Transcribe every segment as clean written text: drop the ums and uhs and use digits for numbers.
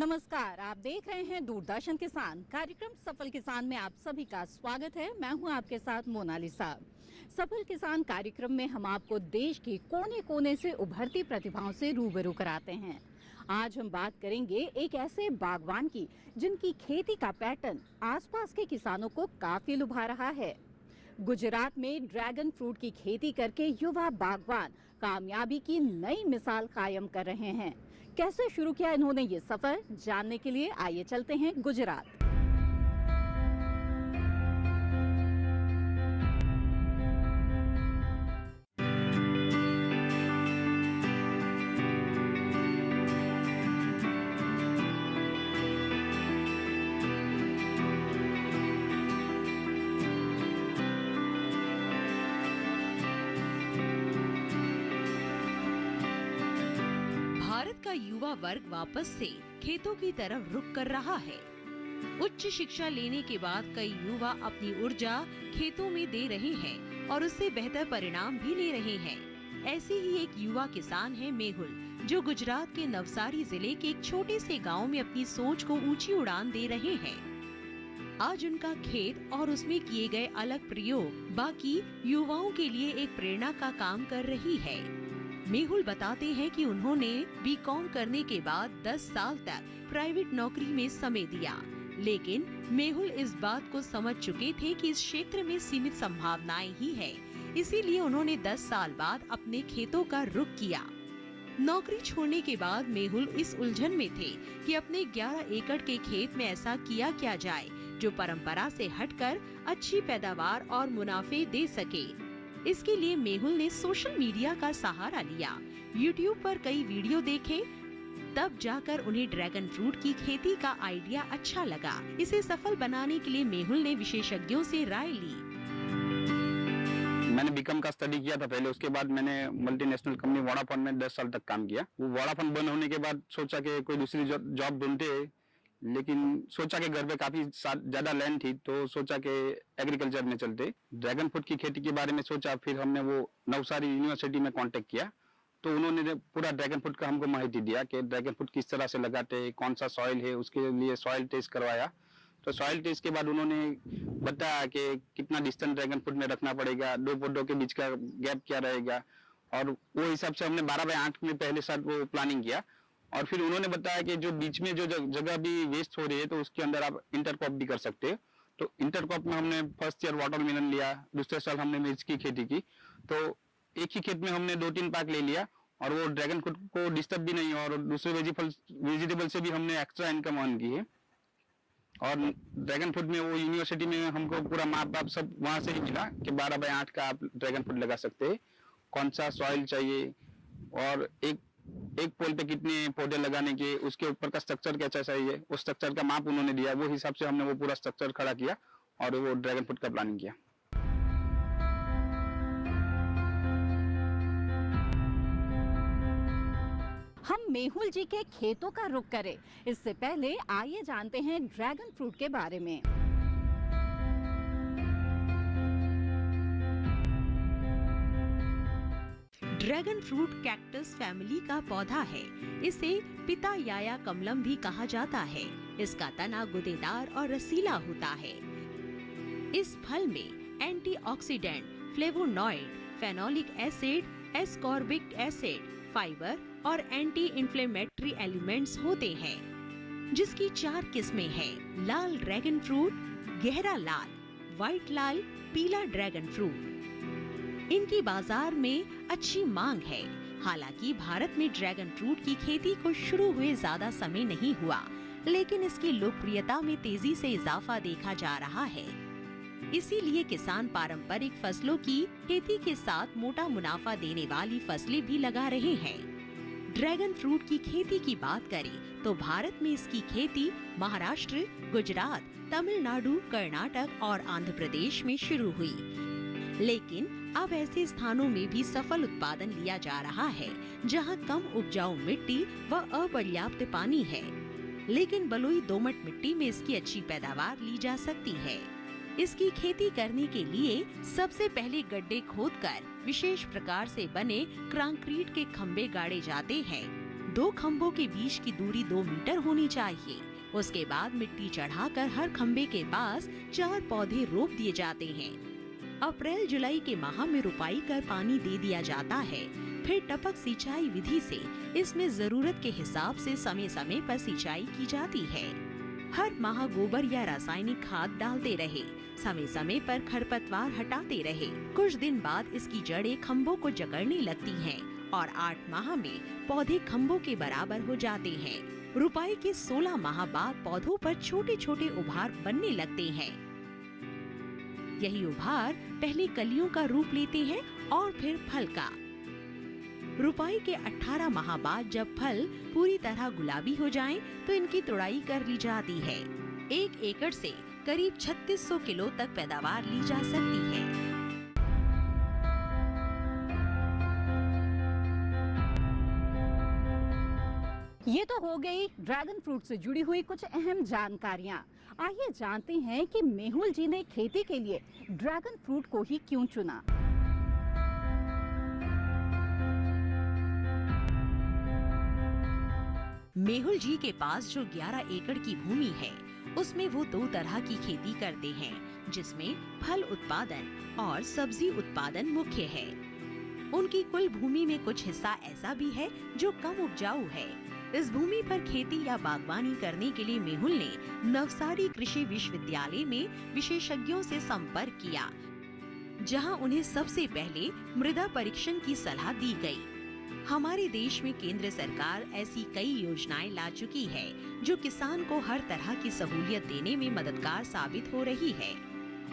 नमस्कार, आप देख रहे हैं दूरदर्शन किसान। कार्यक्रम सफल किसान में आप सभी का स्वागत है। मैं हूं आपके साथ मोनालिसा। सफल किसान कार्यक्रम में हम आपको देश के कोने कोने से उभरती प्रतिभाओं से रूबरू कराते हैं। आज हम बात करेंगे एक ऐसे बागवान की जिनकी खेती का पैटर्न आसपास के किसानों को काफी लुभा रहा है। गुजरात में ड्रैगन फ्रूट की खेती करके युवा बागवान कामयाबी की नई मिसाल कायम कर रहे हैं। कैसे शुरू किया इन्होंने ये सफर, जानने के लिए आइए चलते हैं गुजरात। भारत का युवा वर्ग वापस से खेतों की तरफ रुख कर रहा है। उच्च शिक्षा लेने के बाद कई युवा अपनी ऊर्जा खेतों में दे रहे हैं और उससे बेहतर परिणाम भी ले रहे हैं। ऐसे ही एक युवा किसान है मेहुल, जो गुजरात के नवसारी जिले के एक छोटे से गांव में अपनी सोच को ऊंची उड़ान दे रहे हैं। आज उनका खेत और उसमें किए गए अलग प्रयोग बाकी युवाओं के लिए एक प्रेरणा का काम कर रही है। मेहुल बताते हैं कि उन्होंने बीकॉम करने के बाद 10 साल तक प्राइवेट नौकरी में समय दिया, लेकिन मेहुल इस बात को समझ चुके थे कि इस क्षेत्र में सीमित संभावनाएं ही है। इसीलिए उन्होंने 10 साल बाद अपने खेतों का रुख किया। नौकरी छोड़ने के बाद मेहुल इस उलझन में थे कि अपने 11 एकड़ के खेत में ऐसा किया क्या जाए जो परंपरा से हटकर अच्छी पैदावार और मुनाफे दे सके। इसके लिए मेहुल ने सोशल मीडिया का सहारा लिया। YouTube पर कई वीडियो देखे, तब जाकर उन्हें ड्रैगन फ्रूट की खेती का आइडिया अच्छा लगा। इसे सफल बनाने के लिए मेहुल ने विशेषज्ञों से राय ली। मैंने बीकॉम का स्टडी किया था पहले, उसके बाद मैंने मल्टीनेशनल कंपनी वोडाफोन में 10 साल तक काम किया। वो वोडाफोन बंद होने के बाद सोचा कि कोई दूसरी जॉब ढूंढते, लेकिन सोचा कि घर पे काफी ज्यादा लैंड थी, तो सोचा कि एग्रीकल्चर में चलते। ड्रैगन फ्रूट की खेती के बारे में सोचा, फिर हमने वो नवसारी यूनिवर्सिटी में कांटेक्ट किया, तो उन्होंने पूरा ड्रैगन फ्रूट का हमको माहिती दिया कि ड्रैगन फ्रूट किस तरह से लगाते, कौन सा सॉइल है, उसके लिए सॉइल टेस्ट करवाया। तो सॉइल टेस्ट के बाद उन्होंने बताया कि कितना डिस्टेंस ड्रैगन फ्रूट में रखना पड़ेगा, 2 पौधों के बीच का गैप क्या रहेगा, और वो हिसाब से हमने 12/8 में पहले साल वो प्लानिंग किया। और फिर उन्होंने बताया कि जो बीच में जो जगह भी वेस्ट हो रही है, तो उसके अंदर आप इंटरक्रॉप भी कर सकते हैं। तो इंटरक्रॉप में हमने फर्स्ट ईयर वाटरमेलन लिया, दूसरे साल हमने मिर्च की खेती की। तो एक ही खेत में हमने 2-3 पाक ले लिया, और वो ड्रैगन फ्रूट को डिस्टर्ब भी नहीं, और दूसरे वेजिटेबल से भी हमने एक्स्ट्रा इनकम अर्न की है। और ड्रैगन फ्रूट में वो यूनिवर्सिटी में हमको पूरा माप बाप सब वहां से ही मिला कि 12/8 का आप ड्रैगन फ्रूट लगा सकते हैं, कौन सा सॉइल चाहिए, और एक पोल पे कितने पौधे लगाने के, उसके ऊपर का स्ट्रक्चर कैसा चाहिए, उस स्ट्रक्चर का माप उन्होंने दिया। वो हिसाब से हमने वो पूरा स्ट्रक्चर खड़ा किया और वो ड्रैगन फ्रूट का प्लानिंग किया। हम मेहुल जी के खेतों का रुख करें, इससे पहले आइए जानते हैं ड्रैगन फ्रूट के बारे में। ड्रैगन फ्रूट कैक्टस फैमिली का पौधा है। इसे पितायाया कमलम भी कहा जाता है। इसका तना गुदेदार और रसीला होता है। इस फल में antioxidant, flavonoid, phenolic acid, ascorbic acid, fibre और एंटी इन्फ्लेमेटरी एलिमेंट्स होते हैं, जिसकी 4 किस्में हैं: लाल ड्रैगन फ्रूट, गहरा लाल, व्हाइट लाल, पीला ड्रैगन फ्रूट। इनकी बाजार में अच्छी मांग है। हालांकि भारत में ड्रैगन फ्रूट की खेती को शुरू हुए ज्यादा समय नहीं हुआ, लेकिन इसकी लोकप्रियता में तेजी से इजाफा देखा जा रहा है। इसीलिए किसान पारंपरिक फसलों की खेती के साथ मोटा मुनाफा देने वाली फसलें भी लगा रहे हैं। ड्रैगन फ्रूट की खेती की बात करें तो भारत में इसकी खेती महाराष्ट्र, गुजरात, तमिलनाडु, कर्नाटक और आंध्र प्रदेश में शुरू हुई, लेकिन अब ऐसे स्थानों में भी सफल उत्पादन लिया जा रहा है जहां कम उपजाऊ मिट्टी व अपर्याप्त पानी है, लेकिन बलुई दोमट मिट्टी में इसकी अच्छी पैदावार ली जा सकती है। इसकी खेती करने के लिए सबसे पहले गड्ढे खोदकर विशेष प्रकार से बने कंक्रीट के खंभे गाड़े जाते हैं। 2 खम्भों के बीच की दूरी 2 मीटर होनी चाहिए। उसके बाद मिट्टी चढ़ाकर हर खम्भे के पास 4 पौधे रोप दिए जाते हैं। अप्रैल जुलाई के माह में रुपाई कर पानी दे दिया जाता है। फिर टपक सिंचाई विधि से इसमें जरूरत के हिसाब से समय समय पर सिंचाई की जाती है। हर माह गोबर या रासायनिक खाद डालते रहे, समय समय पर खरपतवार हटाते रहे। कुछ दिन बाद इसकी जड़ें खम्भों को जकड़ने लगती हैं और 8 माह में पौधे खम्भों के बराबर हो जाते हैं। रुपाई के 16 माह बाद पौधों पर छोटे छोटे उभार बनने लगते हैं। यही उभार पहले कलियों का रूप लेते हैं और फिर फल का। रुपाई के 18 माह बाद जब फल पूरी तरह गुलाबी हो जाएं, तो इनकी तुड़ाई कर ली जाती है। 1 एकड़ से करीब 3600 किलो तक पैदावार ली जा सकती है। ये तो हो गई ड्रैगन फ्रूट से जुड़ी हुई कुछ अहम जानकारियां। आइए जानते हैं कि मेहुल जी ने खेती के लिए ड्रैगन फ्रूट को ही क्यों चुना। मेहुल जी के पास जो 11 एकड़ की भूमि है, उसमें वो 2 तरह की खेती करते हैं, जिसमें फल उत्पादन और सब्जी उत्पादन मुख्य है। उनकी कुल भूमि में कुछ हिस्सा ऐसा भी है जो कम उपजाऊ है। इस भूमि पर खेती या बागवानी करने के लिए मेहुल ने नवसारी कृषि विश्वविद्यालय में विशेषज्ञों से संपर्क किया, जहां उन्हें सबसे पहले मृदा परीक्षण की सलाह दी गई। हमारे देश में केंद्र सरकार ऐसी कई योजनाएं ला चुकी है जो किसान को हर तरह की सहूलियत देने में मददगार साबित हो रही है।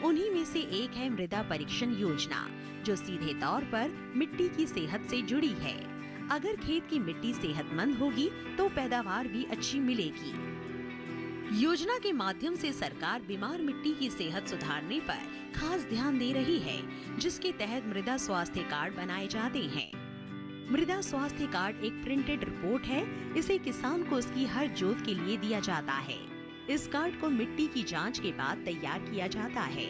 उन्हीं में से एक है मृदा परीक्षण योजना, जो सीधे तौर पर मिट्टी की सेहत से जुड़ी है। अगर खेत की मिट्टी सेहतमंद होगी तो पैदावार भी अच्छी मिलेगी। योजना के माध्यम से सरकार बीमार मिट्टी की सेहत सुधारने पर खास ध्यान दे रही है, जिसके तहत मृदा स्वास्थ्य कार्ड बनाए जाते हैं। मृदा स्वास्थ्य कार्ड एक प्रिंटेड रिपोर्ट है। इसे किसान को उसकी हर जोत के लिए दिया जाता है। इस कार्ड को मिट्टी की जांच के बाद तैयार किया जाता है।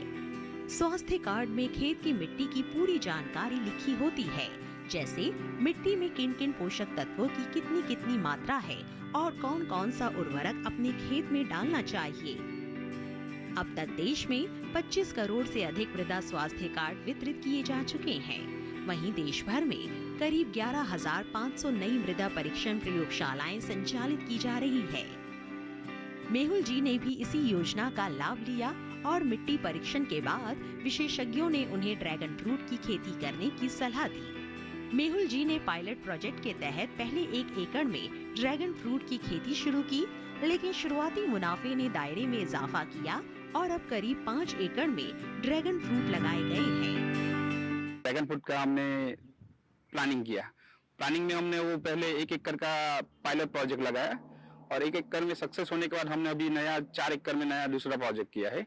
स्वास्थ्य कार्ड में खेत की मिट्टी की पूरी जानकारी लिखी होती है, जैसे मिट्टी में किन किन पोषक तत्वों की कितनी कितनी मात्रा है और कौन कौन सा उर्वरक अपने खेत में डालना चाहिए। अब तक देश में 25 करोड़ से अधिक मृदा स्वास्थ्य कार्ड वितरित किए जा चुके हैं। वहीं देश भर में करीब 11,500 नई मृदा परीक्षण प्रयोगशालाएं संचालित की जा रही है। मेहुल जी ने भी इसी योजना का लाभ लिया और मिट्टी परीक्षण के बाद विशेषज्ञों ने उन्हें ड्रैगन फ्रूट की खेती करने की सलाह दी। मेहुल जी ने पायलट प्रोजेक्ट के तहत पहले 1 एकड़ में ड्रैगन फ्रूट की खेती शुरू की, लेकिन शुरुआती मुनाफे ने दायरे में इजाफा किया और अब करीब 5 एकड़ में ड्रैगन फ्रूट लगाए गए हैं। ड्रैगन फ्रूट का हमने प्लानिंग किया। प्लानिंग में हमने वो पहले 1 एकड़ का पायलट प्रोजेक्ट लगाया और 1 एकड़ में सक्सेस होने के बाद हमने अभी नया 4 एकड़ में नया दूसरा प्रोजेक्ट किया है।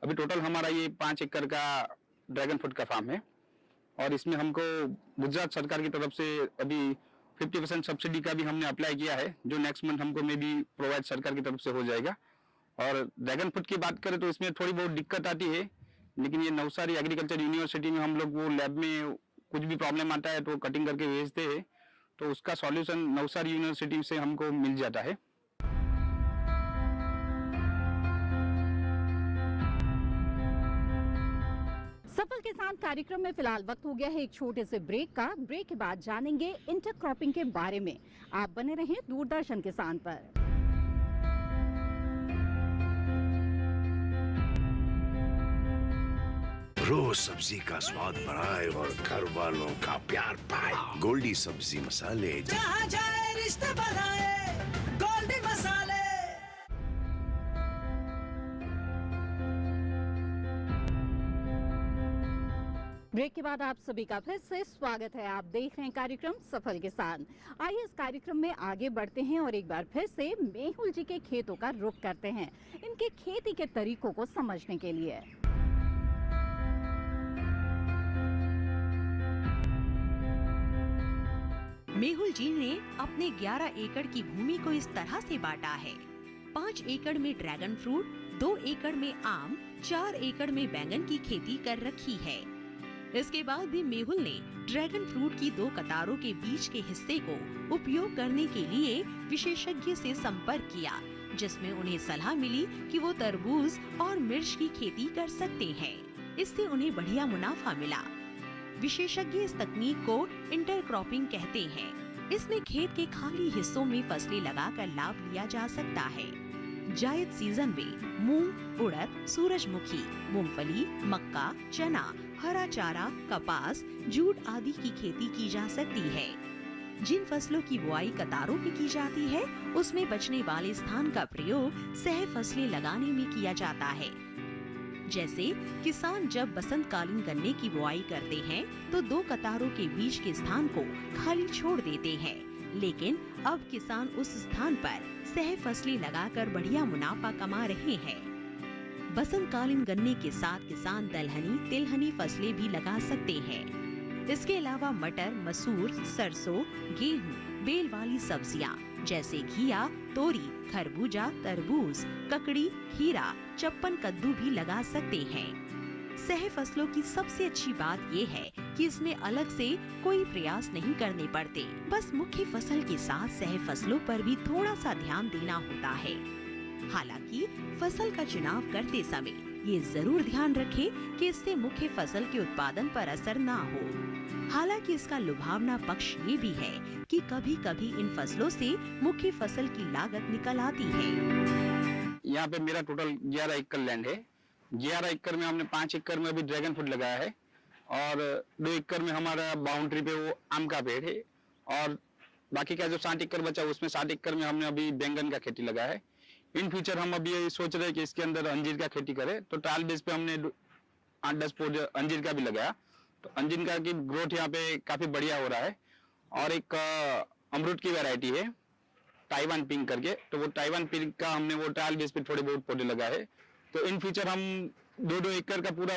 अभी टोटल हमारा ये 5 एकड़ का ड्रैगन फ्रूट का फार्म है और इसमें हमको गुजरात सरकार की तरफ से अभी 50% सब्सिडी का भी हमने अप्लाई किया है, जो नेक्स्ट मंथ हमको मे बी प्रोवाइड सरकार की तरफ से हो जाएगा। और ड्रैगन फ्रूट की बात करें तो इसमें थोड़ी बहुत दिक्कत आती है, लेकिन ये नवसारी एग्रीकल्चर यूनिवर्सिटी में हम लोग वो लैब में कुछ भी प्रॉब्लम आता है तो कटिंग करके भेजते हैं, तो उसका सॉल्यूशन नवसारी यूनिवर्सिटी से हमको मिल जाता है। सफल किसान कार्यक्रम में फिलहाल वक्त हो गया है एक छोटे से ब्रेक का। ब्रेक के बाद जानेंगे इंटरक्रॉपिंग के बारे में। आप बने रहें दूरदर्शन किसान पर। रोज सब्जी का स्वाद बढ़ाए और घर वालों का प्यार पाए। गोल्डी सब्जी मसाले, जहाँ जाए रिश्ते बनाए, गोल्डी मसाले। ब्रेक के बाद आप सभी का फिर से स्वागत है। आप देख रहे हैं कार्यक्रम सफल किसान। आइए इस कार्यक्रम में आगे बढ़ते हैं और एक बार फिर से मेहुल जी के खेतों का रुख करते हैं, इनके खेती के तरीकों को समझने के लिए। मेहुल जी ने अपने 11 एकड़ की भूमि को इस तरह से बांटा है। 5 एकड़ में ड्रैगन फ्रूट, 2 एकड़ में आम, 4 एकड़ में बैंगन की खेती कर रखी है। इसके बाद भी मेहुल ने ड्रैगन फ्रूट की 2 कतारों के बीच के हिस्से को उपयोग करने के लिए विशेषज्ञ से संपर्क किया, जिसमें उन्हें सलाह मिली कि वो तरबूज और मिर्च की खेती कर सकते हैं। इससे उन्हें बढ़िया मुनाफा मिला। विशेषज्ञ इस तकनीक को इंटरक्रॉपिंग कहते हैं। इसमें खेत के खाली हिस्सों में फसलें लगाकर लाभ लिया जा सकता है। जायद सीजन में मूंग, उड़द, सूरजमुखी, मूंगफली, मक्का, चना, हरा चारा, कपास, जूट आदि की खेती की जा सकती है। जिन फसलों की बुआई कतारों में की जाती है, उसमें बचने वाले स्थान का प्रयोग सह फसलें लगाने में किया जाता है। जैसे किसान जब बसंतकालीन गन्ने की बुआई करते हैं तो 2 कतारों के बीच के स्थान को खाली छोड़ देते हैं, लेकिन अब किसान उस स्थान पर सह फसलें लगाकर बढ़िया मुनाफा कमा रहे हैं। बसंतकालीन गन्ने के साथ किसान दलहनी, तिलहनी फसलें भी लगा सकते हैं। इसके अलावा मटर, मसूर, सरसों, गेहूं, बेल वाली सब्जियां जैसे घिया, तोरी, खरबूजा, तरबूज, ककड़ी, खीरा, चप्पन कद्दू भी लगा सकते हैं। सह फसलों की सबसे अच्छी बात ये है कि इसमें अलग से कोई प्रयास नहीं करने पड़ते। बस मुख्य फसल के साथ सह फसलों पर भी थोड़ा सा ध्यान देना होता है। हालांकि फसल का चुनाव करते समय ये जरूर ध्यान रखें कि इससे मुख्य फसल के उत्पादन पर असर ना हो। हालांकि इसका लुभावना पक्ष ये भी है कि कभी-कभी इन फसलों से मुख्य फसल की लागत निकल आती है। यहाँ पे मेरा टोटल 11 एकड़ लैंड है। 11 एकड़ में हमने 5 एकड़ में अभी ड्रैगन फ्रूट लगाया है और 2 एकड़ में हमारा बाउंड्री पे वो आम का पेड़ है और बाकी का जो 60 एकड़ बचा उसमें 60 एकड़ में हमने अभी बैंगन का खेती लगाया है। इन फ्यूचर हम अभी ये सोच रहे हैं कि इसके अंदर अंजीर का खेती करें, तो ट्रायल बेस पे हमने 8-10 पौधे अंजीर का भी लगाया। तो अंजीर का की ग्रोथ यहाँ पे काफी बढ़िया हो रहा है। और एक अमरूद की वैरायटी है ताइवान पिंक करके, तो वो ताइवान पिंक का हमने वो ट्रायल बेस पे थोड़े बहुत पौधे लगाए हैं। तो इन फ्यूचर हम 2-2 एकड़ का पूरा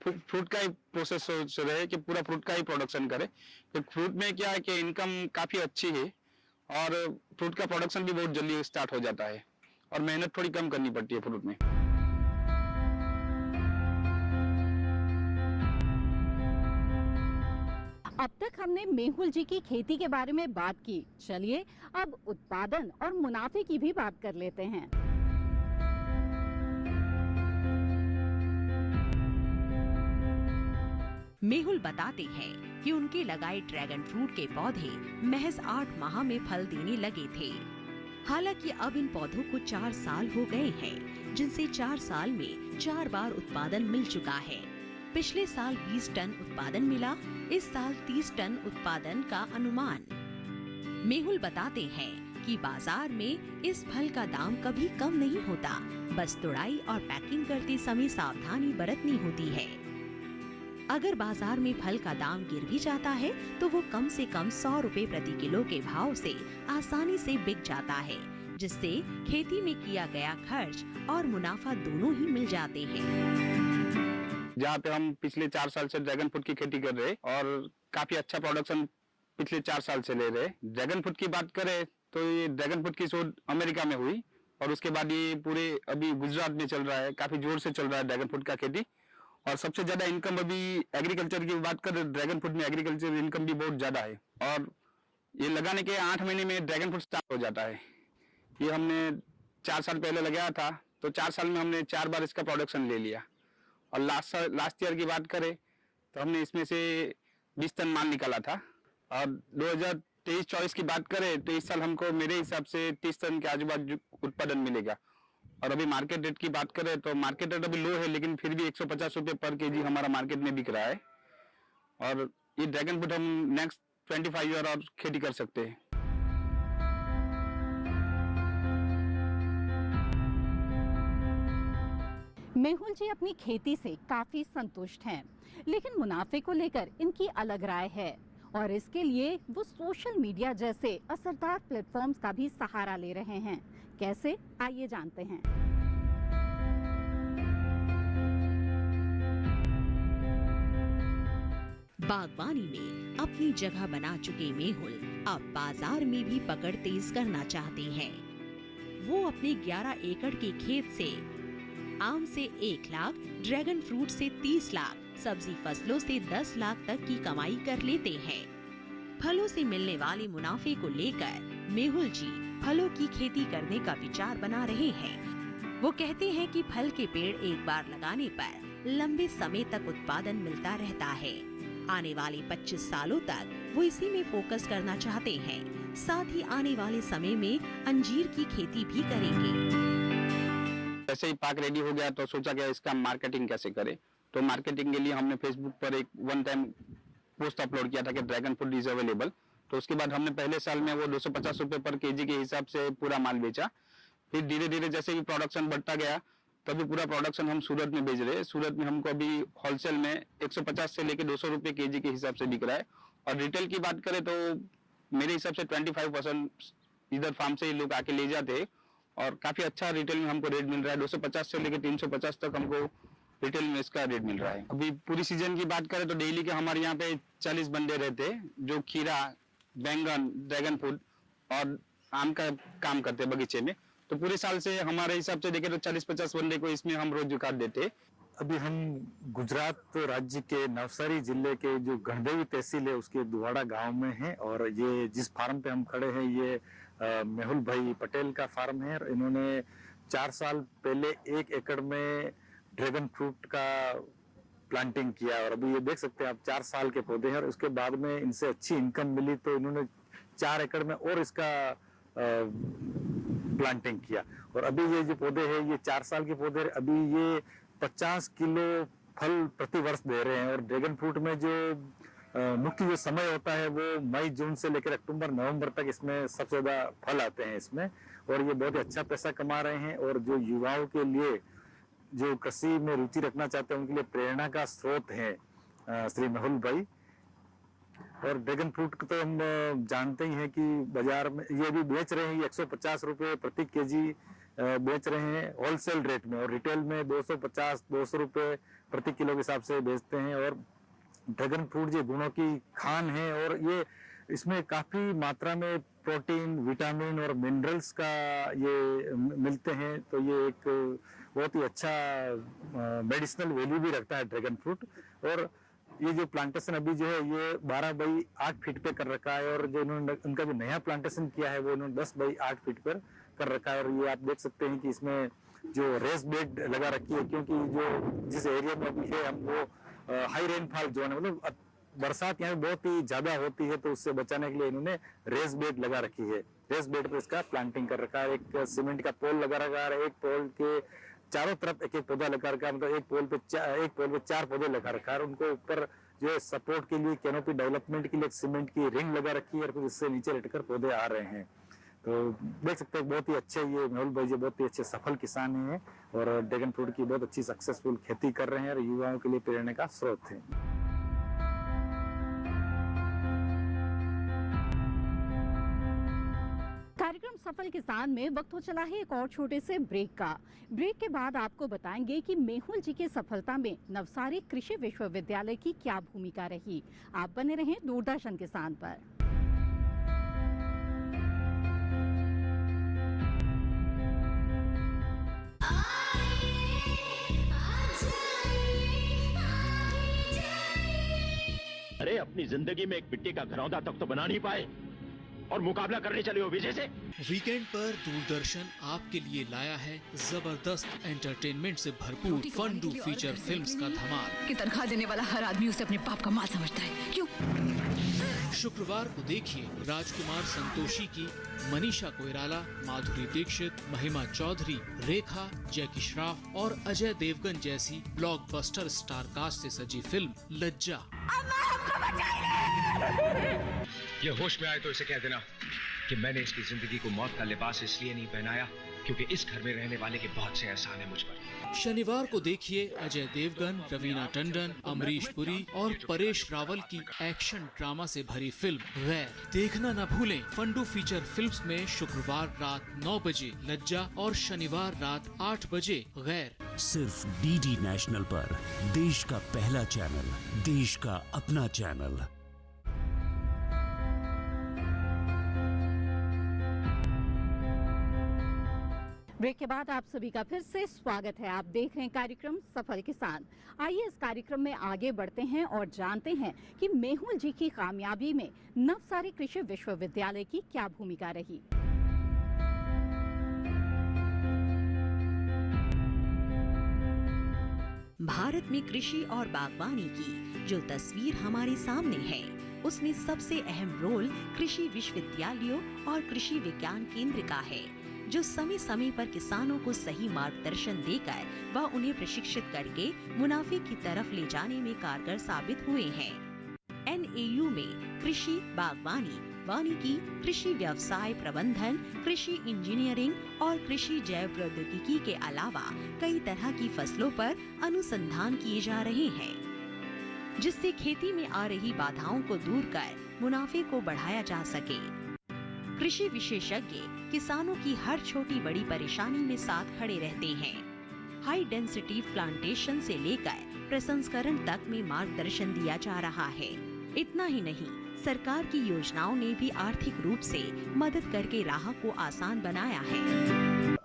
वो फ्रूट का ही प्रोसेस सोच रहे हैं कि पूरा फ्रूट का ही प्रोडक्शन करें। तो फ्रूट में क्या है कि इनकम काफी अच्छी है और फ्रूट का प्रोडक्शन भी बहुत जल्दी स्टार्ट हो जाता है और मेहनत थोड़ी कम करनी पड़ती है फ्रूट में। अब तक हमने मेहुल जी की खेती के बारे में बात की। चलिए अब उत्पादन और मुनाफे की भी बात कर लेते हैं। मेहुल बताते हैं कि उनके लगाए ड्रैगन फ्रूट के पौधे महज 8 माह में फल देने लगे थे। हालांकि अब इन पौधों को 4 साल हो गए हैं, जिनसे 4 साल में 4 बार उत्पादन मिल चुका है। पिछले साल 20 टन उत्पादन मिला, इस साल 30 टन उत्पादन का अनुमान। मेहुल बताते हैं कि बाजार में इस फल का दाम कभी कम नहीं होता, बस तुड़ाई और पैकिंग करते समय सावधानी बरतनी होती है। अगर बाजार में फल का दाम गिर भी जाता है तो वो कम से कम 100 रुपए प्रति किलो के भाव से आसानी से बिक जाता है, जिससे खेती में किया गया खर्च और मुनाफा दोनों ही मिल जाते हैं। जहाँ पे हम पिछले 4 साल से ड्रैगन फ्रूट की खेती कर रहे हैं और काफी अच्छा प्रोडक्शन पिछले 4 साल से ले रहे हैं। ड्रैगन फ्रूट की बात करें तो ये ड्रैगन फ्रूट की शोध अमेरिका में हुई और उसके बाद ये पूरे अभी गुजरात में चल रहा है, काफी जोर से चल रहा है ड्रैगन फ्रूट का खेती। और सबसे ज्यादा इनकम अभी एग्रीकल्चर की बात करें, ड्रैगन फ्रूट में एग्रीकल्चर इनकम भी बहुत ज्यादा है और ये लगाने के 8 महीने में ड्रैगन फ्रूट स्टार्ट हो जाता है। ये हमने 4 साल पहले लगाया था, तो 4 साल में हमने 4 बार इसका प्रोडक्शन ले लिया। और लास्ट ईयर की बात करें तो हमने इसमें से 20 टन माल निकाला था। और 2023-24 की बात करें तो इस साल हमको मेरे हिसाब से 30 टन के आजू बाजू उत्पादन मिलेगा। और अभी मार्केट रेट की बात करें तो मार्केट रेट अभी लो है, लेकिन फिर भी 150 रुपये पर केजी हमारा मार्केट में बिक रहा है। और ये ड्रैगन फ्रूट हम नेक्स्ट 25 ईयर और खेती कर सकते हैं। मेहुल जी अपनी खेती से काफी संतुष्ट हैं, लेकिन मुनाफे को लेकर इनकी अलग राय है और इसके लिए वो सोशल मीडिया जैसे असरदार प्लेटफॉर्म्स का भी सहारा ले रहे हैं। कैसे, आइए जानते हैं। बागवानी में अपनी जगह बना चुके मेहुल अब बाजार में भी पकड़ तेज करना चाहते हैं। वो अपने 11 एकड़ के खेत से आम से 1 लाख, ड्रैगन फ्रूट से 30 लाख, सब्जी फसलों से 10 लाख तक की कमाई कर लेते हैं। फलों से मिलने वाले मुनाफे को लेकर मेहुल जी फलों की खेती करने का विचार बना रहे हैं। वो कहते हैं कि फल के पेड़ एक बार लगाने पर लंबे समय तक उत्पादन मिलता रहता है। आने वाले 25 सालों तक वो इसी में फोकस करना चाहते हैं। साथ ही आने वाले समय में अंजीर की खेती भी करेंगे। जैसे ही पाक रेडी हो गया तो सोचा कि इसका मार्केटिंग कैसे करें। तो मार्केटिंग के लिए हमने फेसबुक पर एक वन टाइम पोस्ट अपलोड किया था कि ड्रैगन फ्रूट इज अवेलेबल। तो उसके बाद हमने पहले साल में वो 250 रुपए पर केजी के हिसाब से पूरा माल बेचा। फिर धीरे धीरे जैसे ही प्रोडक्शन बढ़ता गया तभी पूरा प्रोडक्शन हम सूरत में भेज रहे हैं। सूरत में हमको अभी होलसेल में 150 से लेके 200 रुपए केजी के हिसाब से बिक रहा है। और रिटेल की बात करें तो मेरे हिसाब से 25% इधर फार्म से ही लोग आके ले जाते हैं और काफी अच्छा रिटेल में हमको रेट मिल रहा है। 250 से लेके 350 तक हमको रिटेल में इसका रेट मिल रहा है। अभी पूरी सीजन की बात करें तो डेली के हमारे यहाँ पे 40 बंदे रहते हैं जो खीरा, बैंगन, ड्रैगन फ्रूट और आम का काम करते हैं बगीचे में। तो पूरे साल से हमारे हिसाब से देखें तो 40-50 बंदे को इसमें हम रोजगार देते हैं। अभी हम गुजरात राज्य के नवसारी जिले के जो गणदेवी तहसील है उसके दुवाड़ा गांव में हैं और ये जिस फार्म पे हम खड़े हैं ये मेहुल भाई पटेल का फार्म है। इन्होंने 4 साल पहले 1 एकड़ में ड्रैगन फ्रूट का प्लांटिंग किया और अभी ये देख सकते हैं आप 4 साल के पौधे हैं और उसके बाद में इनसे अच्छी इनकम मिली तो इन्होंने 4 एकड़ में और इसका प्लांटिंग किया। और अभी ये जो पौधे हैं ये 4 साल के पौधे हैं। अभी ये 50 किलो फल प्रति वर्ष दे रहे हैं और ड्रैगन फ्रूट में जो मुख्य जो समय होता है वो मई जून से लेकर अक्टूबर नवंबर तक इसमें सबसे ज्यादा फल आते हैं इसमें और ये बहुत ही अच्छा पैसा कमा रहे हैं। और जो युवाओं के लिए जो कृषि में रुचि रखना चाहते हैं उनके लिए प्रेरणा का स्रोत है श्री मेहुल भाई। और ड्रैगन फ्रूट को तो हम जानते ही हैं कि बाजार में ये भी बेच रहे हैं 150 रुपए प्रति केजी बेच रहे हैं होलसेल रेट में और रिटेल में 250-200 रुपए प्रति किलो के हिसाब से बेचते हैं। और ड्रैगन फ्रूट जो गुणों की खान है और ये इसमें काफी मात्रा में प्रोटीन, विटामिन और मिनरल्स का ये मिलते हैं तो ये एक बहुत ही अच्छा मेडिसिनल वैल्यू भी रखता है ड्रैगन फ्रूट। और ये जो प्लांटेशन अभी जो है ये 12 बाई 8 फीट पे कर रखा है और जो इन्होंने उनका जो नया प्लांटेशन किया है वो इन्होंने 10 बाई 8 फीट पर कर रखा है। और ये आप देख सकते हैं कि इसमें जो रेस बेड लगा रखी है क्योंकि जो जिस एरिया में अभी है हम वो हाई रेनफॉल जोन है, मतलब बरसात यहाँ बहुत ही ज्यादा होती है तो उससे बचाने के लिए इन्होंने रेस बेड लगा रखी है। रेस बेड पर इसका प्लांटिंग कर रखा है। एक सीमेंट का पोल लगा रखा है, एक पोल के चारों तरफ एक एक पौधा लगा रखा है, मतलब एक पोल पे 4 पौधे लगा रखा है। उनको ऊपर जो है सपोर्ट के लिए कैनोपी डेवलपमेंट के लिए सीमेंट की रिंग लगा रखी है और फिर इससे नीचे लटकर पौधे आ रहे हैं। तो देख सकते हैं बहुत ही अच्छे ये मेहुल भाई जी बहुत ही अच्छे सफल किसान हैं और ड्रैगन फ्रूट की बहुत अच्छी सक्सेसफुल खेती कर रहे हैं और युवाओं के लिए प्रेरणा का स्रोत है। कार्यक्रम सफल किसान में वक्त हो चला है एक और छोटे से ब्रेक का। ब्रेक के बाद आपको बताएंगे कि मेहुल जी की सफलता में नवसारी कृषि विश्वविद्यालय की क्या भूमिका रही। आप बने रहें दूरदर्शन किसान पर। अरे अपनी जिंदगी में एक मिट्टी का घरौंदा तक तो बना नहीं पाए और मुकाबला करने चले हो विजय से। वीकेंड पर दूरदर्शन आपके लिए लाया है जबरदस्त एंटरटेनमेंट से भरपूर फन-डू फीचर फिल्म्स का धमाल कि तनख्वाह देने वाला हर आदमी उसे अपने बाप का माल समझता है। क्यों? शुक्रवार को देखिए राजकुमार संतोषी की, मनीषा कोइराला, माधुरी दीक्षित, महिमा चौधरी, रेखा, जैकी श्रॉफ और अजय देवगन जैसी ब्लॉकबस्टर स्टार कास्ट से सजी फिल्म लज्जा। ये होश में आए तो इसे कह देना कि मैंने इसकी जिंदगी को मौत का लिबास इसलिए नहीं पहनाया क्योंकि इस घर में रहने वाले के बहुत से एहसान है मुझ पर। शनिवार को देखिए अजय देवगन, रवीना टंडन, अमरीश पुरी और परेश रावल की एक्शन ड्रामा से भरी फिल्म गैर। देखना न भूलें फंडू फीचर फिल्म्स में शुक्रवार रात 9 बजे लज्जा और शनिवार रात 8 बजे गैर। सिर्फ डीडी नेशनल पर, देश का पहला चैनल, देश का अपना चैनल। ब्रेक के बाद आप सभी का फिर से स्वागत है। आप देख रहे हैं कार्यक्रम सफल किसान। आइए इस कार्यक्रम में आगे बढ़ते हैं और जानते हैं कि मेहुल जी की कामयाबी में नवसारी कृषि विश्वविद्यालय की क्या भूमिका रही। भारत में कृषि और बागवानी की जो तस्वीर हमारे सामने है, उसमें सबसे अहम रोल कृषि विश्वविद्यालयों और कृषि विज्ञान केंद्र का है, जो समय समय पर किसानों को सही मार्गदर्शन देकर व उन्हें प्रशिक्षित करके मुनाफे की तरफ ले जाने में कारगर साबित हुए हैं। NAU में कृषि, बागवानी, वानिकी, कृषि व्यवसाय प्रबंधन, कृषि इंजीनियरिंग और कृषि जैव प्रौद्योगिकी के अलावा कई तरह की फसलों पर अनुसंधान किए जा रहे हैं, जिससे खेती में आ रही बाधाओं को दूर कर मुनाफे को बढ़ाया जा सके। कृषि विशेषज्ञ किसानों की हर छोटी बड़ी परेशानी में साथ खड़े रहते हैं। हाई डेंसिटी प्लांटेशन से लेकर प्रसंस्करण तक में मार्गदर्शन दिया जा रहा है। इतना ही नहीं, सरकार की योजनाओं ने भी आर्थिक रूप से मदद करके राह को आसान बनाया है।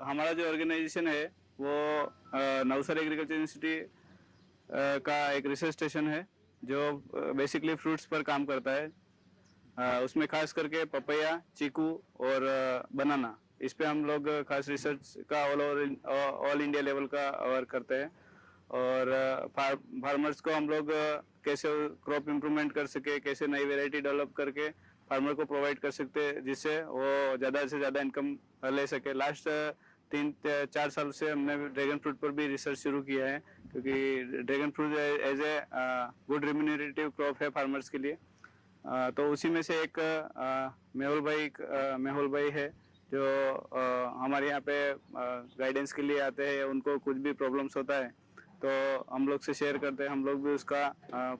हमारा जो ऑर्गेनाइजेशन है वो नवसारी एग्रीकल्चर इंस्टीट्यूट का एक रिसर्च स्टेशन है, जो बेसिकली फ्रूट्स पर काम करता है। उसमें खास करके पपैया, चीकू और बनाना, इस पे हम लोग खास रिसर्च का ऑल इंडिया लेवल का वर्क करते हैं। और फार्मर्स को हम लोग कैसे क्रॉप इम्प्रूवमेंट कर सके, कैसे नई वैरायटी डेवलप करके फार्मर को प्रोवाइड कर सकते हैं, जिससे वो ज़्यादा से ज़्यादा इनकम ले सके। लास्ट 3-4 साल से हमने ड्रैगन फ्रूट पर भी रिसर्च शुरू किया है, क्योंकि dragon fruit as a good remunerative crop है फार्मर्स के लिए। तो उसी में से एक मेहुल भाई है, जो हमारे यहाँ पे गाइडेंस के लिए आते हैं। उनको कुछ भी प्रॉब्लम्स होता है तो हम लोग से शेयर करते हैं, हम लोग भी उसका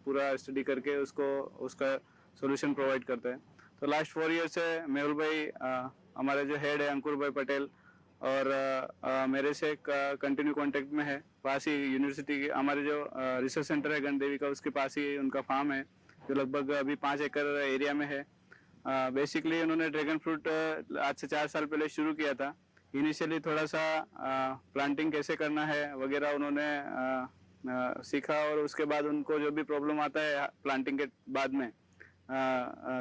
पूरा स्टडी करके उसका सॉल्यूशन प्रोवाइड करते हैं। तो लास्ट 4 ईयर से मेहुल भाई हमारे जो हेड है अंकुर भाई पटेल और मेरे से कंटिन्यू कांटेक्ट में है। पास ही यूनिवर्सिटी के हमारे जो रिसर्च सेंटर है गणदेवी का, उसके पास ही उनका फार्म है, जो लगभग अभी 5 एकड़ एरिया में है। बेसिकली उन्होंने ड्रैगन फ्रूट आज से 4 साल पहले शुरू किया था। इनिशियली थोड़ा सा प्लांटिंग कैसे करना है वगैरह उन्होंने सीखा, और उसके बाद उनको जो भी प्रॉब्लम आता है प्लांटिंग के बाद में,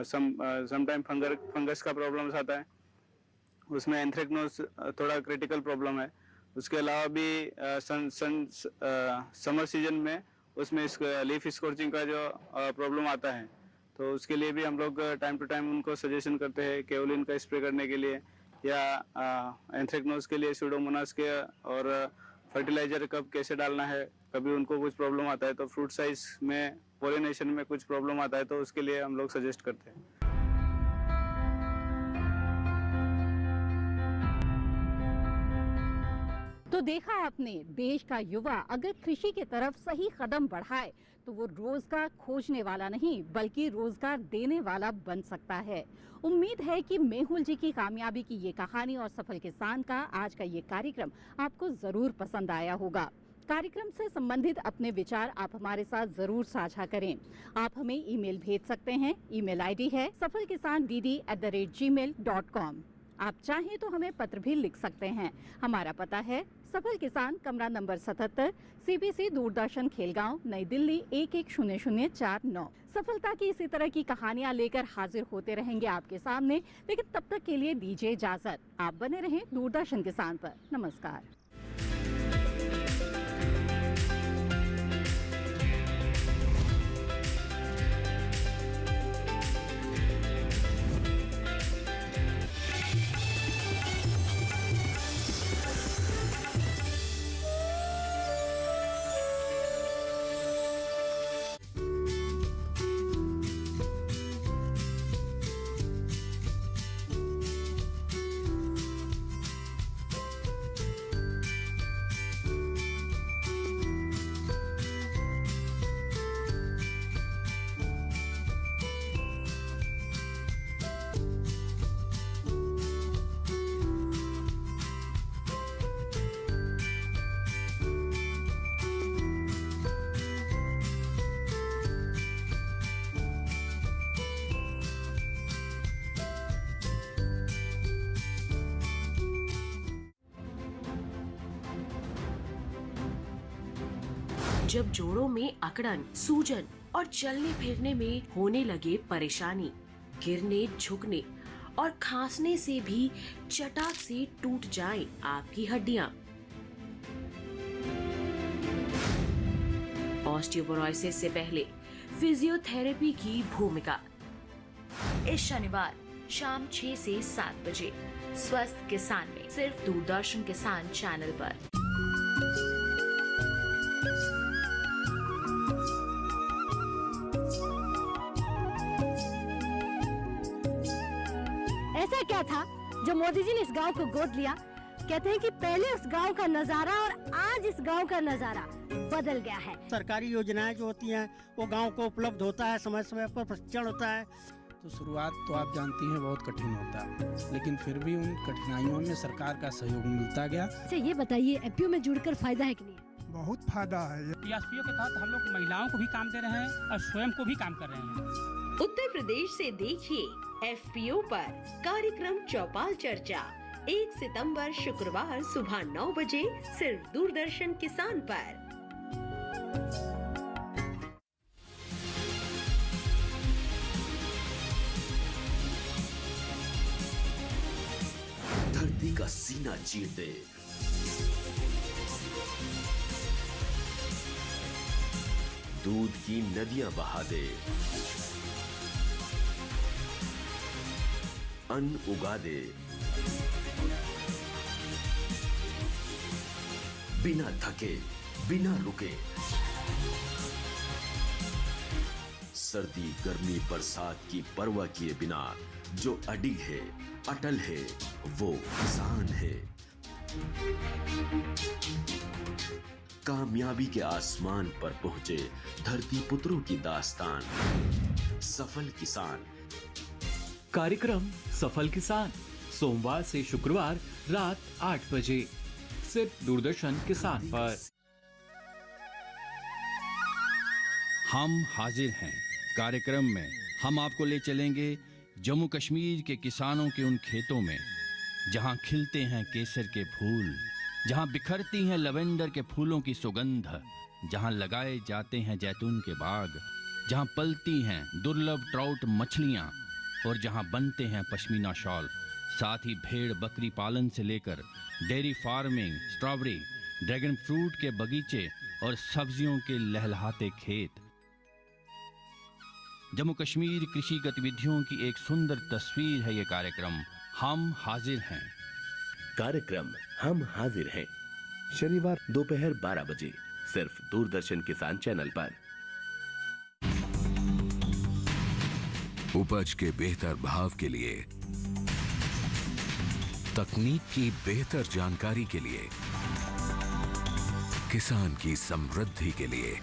समटाइम फंगस का प्रॉब्लम्स आता है, उसमें एंथ्रेक्नोज थोड़ा क्रिटिकल प्रॉब्लम है। उसके अलावा भी समर सीजन में उसमें लीफ स्कॉर्चिंग का जो प्रॉब्लम आता है, तो उसके लिए भी हम लोग टाइम टू टाइम उनको सजेशन करते हैं केओलिन का स्प्रे करने के लिए, या एंथ्रेक्नोज के लिए सूडोमोनास के, और फर्टिलाइजर कब कैसे डालना है। कभी उनको कुछ प्रॉब्लम आता है तो फ्रूट साइज में, पोलिनेशन में कुछ प्रॉब्लम आता है, तो उसके लिए हम लोग सजेस्ट करते हैं। तो देखा आपने, देश का युवा अगर कृषि की तरफ सही कदम बढ़ाए तो वो रोजगार खोजने वाला नहीं बल्कि रोजगार देने वाला बन सकता है। उम्मीद है कि मेहुल जी की कामयाबी की ये कहानी और सफल किसान का आज का ये कार्यक्रम आपको जरूर पसंद आया होगा। कार्यक्रम से संबंधित अपने विचार आप हमारे साथ जरूर साझा करें। आप हमें ईमेल भेज सकते हैं। ईमेल आईडी है safalkisandd@gmail.com। आप चाहें तो हमें पत्र भी लिख सकते हैं। हमारा पता है सफल किसान, कमरा नंबर 77, CBC दूरदर्शन खेलगांव, नई दिल्ली 110049। सफलता की इसी तरह की कहानियां लेकर हाजिर होते रहेंगे आपके सामने, लेकिन तब तक के लिए दीजिए इजाजत। आप बने रहें दूरदर्शन किसान पर। नमस्कार। जब जोड़ों में अकड़न, सूजन और चलने फिरने में होने लगे परेशानी, गिरने, झुकने और खांसने से भी चटाक से टूट जाएं आपकी हड्डियां। ऑस्टियोपोरोसिस से पहले फिजियोथेरेपी की भूमिका। इस शनिवार शाम 6 से 7 बजे स्वस्थ किसान में, सिर्फ दूरदर्शन किसान चैनल पर। ऐसा क्या था जो मोदी जी ने इस गांव को गोद लिया? कहते हैं कि पहले उस गांव का नजारा और आज इस गांव का नजारा बदल गया है। सरकारी योजनाएं जो होती हैं वो गांव को उपलब्ध होता है, समय समय पर प्रशिक्षण होता है। तो शुरुआत तो आप जानती हैं बहुत कठिन होता है, लेकिन फिर भी उन कठिनाइयों में सरकार का सहयोग मिलता गया। अच्छा ये बताइए, एफपीओ में जुड़कर फायदा है कि नहीं? बहुत फायदा है। एफपीओ के तहत हम लोग महिलाओं को भी काम दे रहे हैं और स्वयं को भी काम कर रहे हैं। उत्तर प्रदेश से देखिए एफपीओ पर कार्यक्रम चौपाल चर्चा 1 सितंबर शुक्रवार सुबह 9 बजे सिर्फ दूरदर्शन किसान पर। धरती का सीना चीर दे, दूध की नदियां बहा दे, अन्न उगा दे, बिना थके, बिना रुके। सर्दी, गर्मी, बरसात की परवाह किए बिना जो अडिग है, अटल है, वो किसान है। कामयाबी के आसमान पर पहुंचे धरती पुत्रों की दास्तान, सफल किसान। कार्यक्रम सफल किसान सोमवार से शुक्रवार रात 8 बजे सिर्फ दूरदर्शन किसान पर। हम हाजिर हैं कार्यक्रम में हम आपको ले चलेंगे जम्मू कश्मीर के किसानों के उन खेतों में जहां खिलते हैं केसर के फूल, जहां बिखरती हैं लवेंडर के फूलों की सुगंध, जहां लगाए जाते हैं जैतून के बाग, जहां पलती हैं दुर्लभ ट्राउट मछलियां और जहां बनते हैं पश्मीना शॉल। साथ ही भेड़ बकरी पालन से लेकर dairy farming, strawberry, dragon fruit के बगीचे और सब्जियों के लहलहाते खेत। जम्मू कश्मीर कृषि गतिविधियों की एक सुंदर तस्वीर है ये कार्यक्रम हम हाजिर हैं। कार्यक्रम हम हाजिर हैं शनिवार दोपहर 12 बजे सिर्फ दूरदर्शन किसान चैनल पर। उपज के बेहतर भाव के लिए, तकनीक की बेहतर जानकारी के लिए, किसान की समृद्धि के लिए,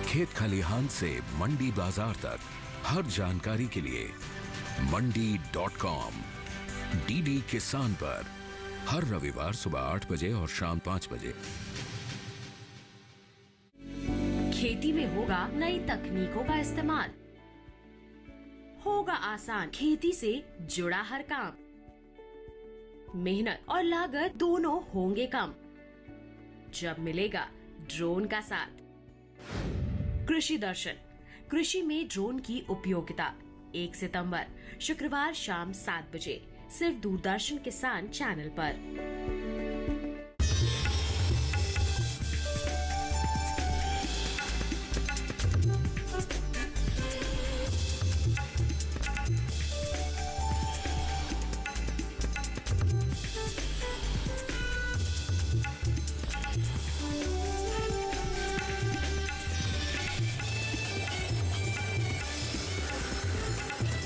खेत खलिहान से मंडी बाजार तक हर जानकारी के लिए मंडी.com डीडी किसान पर हर रविवार सुबह 8 बजे और शाम 5 बजे। खेती में होगा नई तकनीकों का इस्तेमाल, होगा आसान खेती से जुड़ा हर काम, मेहनत और लागत दोनों होंगे कम जब मिलेगा ड्रोन का साथ। कृषि दर्शन, कृषि में ड्रोन की उपयोगिता 1 सितंबर शुक्रवार शाम 7 बजे सिर्फ दूरदर्शन किसान चैनल पर।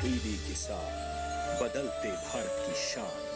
डीडी किसान, बदलते भारत की शान।